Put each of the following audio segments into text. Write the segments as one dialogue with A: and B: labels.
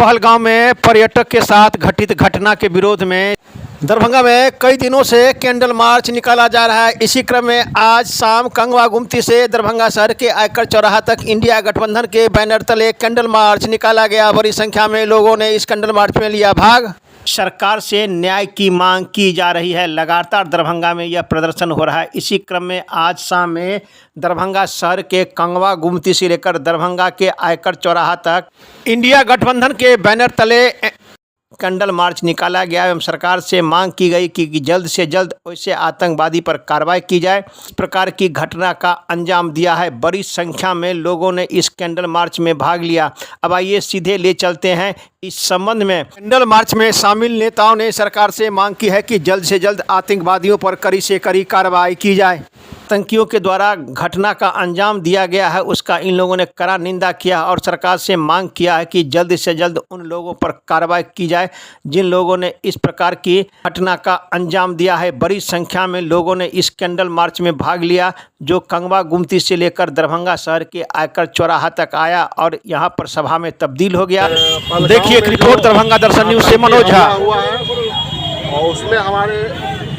A: पहलगाम में पर्यटक के साथ घटित घटना के विरोध में दरभंगा में कई दिनों से कैंडल मार्च निकाला जा रहा है। इसी क्रम में आज शाम कंगवा गुमती से दरभंगा शहर के आयकर चौराहा तक इंडिया गठबंधन के बैनर तले कैंडल मार्च निकाला गया। बड़ी संख्या में लोगों ने इस कैंडल मार्च में लिया भाग। सरकार से न्याय की मांग की जा रही है। लगातार दरभंगा में यह प्रदर्शन हो रहा है। इसी क्रम में आज शाम में दरभंगा शहर के कंगवा गुमती से लेकर दरभंगा के आयकर चौराहा तक इंडिया गठबंधन के बैनर तले कैंडल मार्च निकाला गया एवं सरकार से मांग की गई कि जल्द से जल्द वैसे आतंकवादी पर कार्रवाई की जाए। इस प्रकार की घटना का अंजाम दिया है। बड़ी संख्या में लोगों ने इस कैंडल मार्च में भाग लिया। अब आइए सीधे ले चलते हैं इस संबंध में। कैंडल मार्च में शामिल नेताओं ने सरकार से मांग की है कि जल्द से जल्द आतंकवादियों पर कड़ी से कड़ी कार्रवाई की जाए। आतंकियों के द्वारा घटना का अंजाम दिया गया है, उसका इन लोगों ने कड़ा निंदा किया और सरकार से मांग किया है कि जल्द से जल्द उन लोगों पर कार्रवाई की जाए जिन लोगों ने इस प्रकार की घटना का अंजाम दिया है। बड़ी संख्या में लोगों ने इस कैंडल मार्च में भाग लिया जो कंगवा गुमती से लेकर दरभंगा शहर के आयकर चौराहा तक आया और यहाँ पर सभा में तब्दील हो गया। देखिए एक रिपोर्ट दरभंगा दर्शन न्यूज से मनोज झा।
B: और उसमें हमारे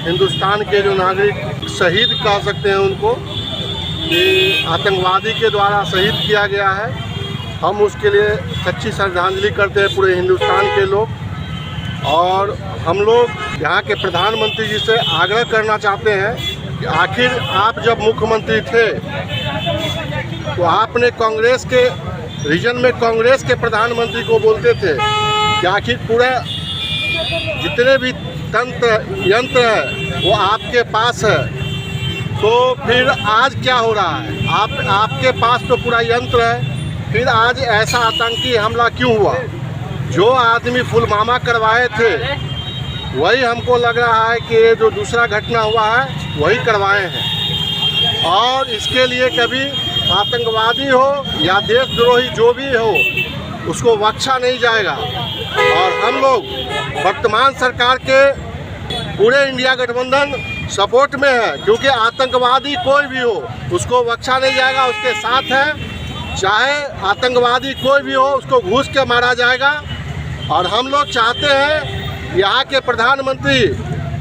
B: हिंदुस्तान के जो नागरिक शहीद कह सकते हैं उनको कि आतंकवादी के द्वारा शहीद किया गया है। हम उसके लिए सच्ची श्रद्धांजलि करते हैं पूरे हिंदुस्तान के लोग। और हम लोग यहाँ के प्रधानमंत्री जी से आग्रह करना चाहते हैं कि आखिर आप जब मुख्यमंत्री थे तो आपने कांग्रेस के रीजन में कांग्रेस के प्रधानमंत्री को बोलते थे कि आखिर पूरा जितने भी तंत्र यंत्र है वो आपके पास है। तो फिर आज क्या हो रहा है? आपके पास तो पूरा यंत्र है, फिर आज ऐसा आतंकी हमला क्यों हुआ? जो आदमी पुलवामा करवाए थे वही हमको लग रहा है कि जो दूसरा घटना हुआ है वही करवाए हैं। और इसके लिए कभी आतंकवादी हो या देशद्रोही जो भी हो उसको बख्शा नहीं जाएगा। और हम लोग वर्तमान सरकार के पूरे इंडिया गठबंधन सपोर्ट में है, क्योंकि आतंकवादी कोई भी हो उसको बख्शा नहीं जाएगा, उसके साथ है। चाहे आतंकवादी कोई भी हो उसको घूस के मारा जाएगा। और हम लोग चाहते हैं यहाँ के प्रधानमंत्री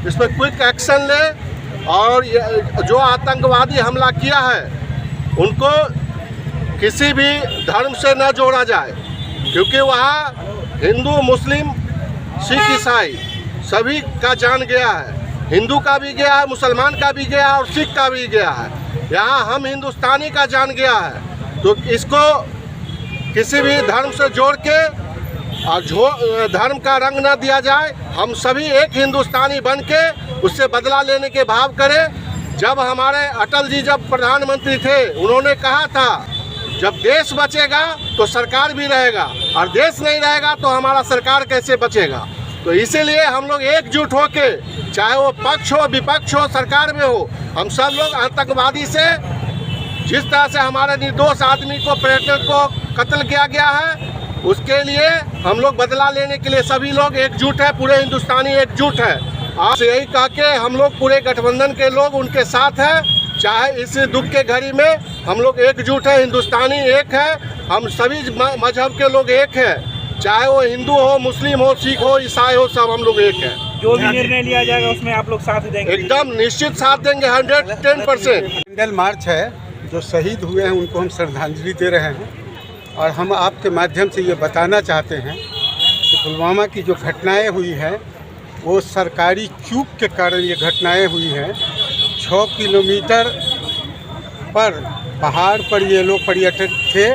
B: इस पर क्विक एक्शन ले और जो आतंकवादी हमला किया है उनको किसी भी धर्म से न जोड़ा जाए, क्योंकि वहाँ हिंदू मुस्लिम सिख ईसाई सभी का जान गया है। हिंदू का भी गया है, मुसलमान का भी गया है और सिख का भी गया है। यहाँ हम हिंदुस्तानी का जान गया है। तो इसको किसी भी धर्म से जोड़ के और धर्म का रंग ना दिया जाए। हम सभी एक हिंदुस्तानी बन के उससे बदला लेने के भाव करें। जब हमारे अटल जी जब प्रधानमंत्री थे उन्होंने कहा था जब देश बचेगा तो सरकार भी रहेगा और देश नहीं रहेगा तो हमारा सरकार कैसे बचेगा। तो इसीलिए हम लोग एकजुट होके, चाहे वो पक्ष हो विपक्ष हो सरकार में हो, हम सब लोग आतंकवादी से जिस तरह से हमारे निर्दोष आदमी को पर्यटक को कत्ल किया गया है उसके लिए हम लोग बदला लेने के लिए सभी लोग एकजुट है। पूरे हिंदुस्तानी एकजुट है। आज यही कह के हम लोग पूरे गठबंधन के लोग उनके साथ हैं। चाहे इस दुख के घड़ी में हम लोग एकजुट है, हिंदुस्तानी एक है। हम सभी मजहब के लोग एक हैं, चाहे वो हिंदू हो, मुस्लिम हो, सिख हो, ईसाई हो, सब हम लोग एक हैं।
C: जो भी निर्णय लिया जाएगा उसमें आप लोग साथ देंगे?
B: एकदम निश्चित साथ देंगे, 110%।
D: कैंडल मार्च है, जो शहीद हुए हैं उनको हम श्रद्धांजलि दे रहे हैं। और हम आपके माध्यम से ये बताना चाहते हैं कि पुलवामा की जो घटनाएं हुई हैं वो सरकारी चूक के कारण ये घटनाएं हुई हैं। 6 किलोमीटर पर पहाड़ पर ये लोग पर्यटक थे,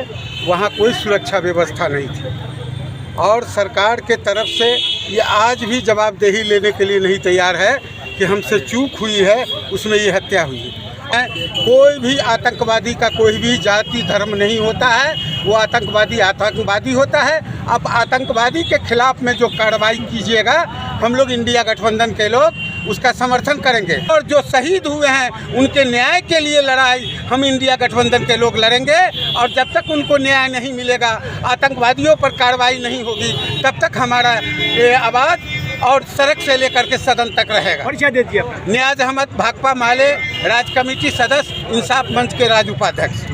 D: वहाँ कोई सुरक्षा व्यवस्था नहीं थी और सरकार के तरफ से ये आज भी जवाबदेही लेने के लिए नहीं तैयार है कि हमसे चूक हुई है, उसमें ये हत्या हुई है। कोई भी आतंकवादी का कोई भी जाति धर्म नहीं होता है, वो आतंकवादी होता है। अब आतंकवादी के खिलाफ में जो कार्रवाई कीजिएगा हम लोग इंडिया गठबंधन के लोग उसका समर्थन करेंगे। और जो शहीद हुए हैं उनके न्याय के लिए लड़ाई हम इंडिया गठबंधन के लोग लड़ेंगे। और जब तक उनको न्याय नहीं मिलेगा, आतंकवादियों पर कार्रवाई नहीं होगी, तब तक हमारा ये आवाज़ और सड़क से लेकर के सदन तक रहेगा।
C: परिचय दे दिया।
D: नियाज अहमद, भाकपा माले राज्य कमेटी सदस्य, इंसाफ मंच के राज्य उपाध्यक्ष।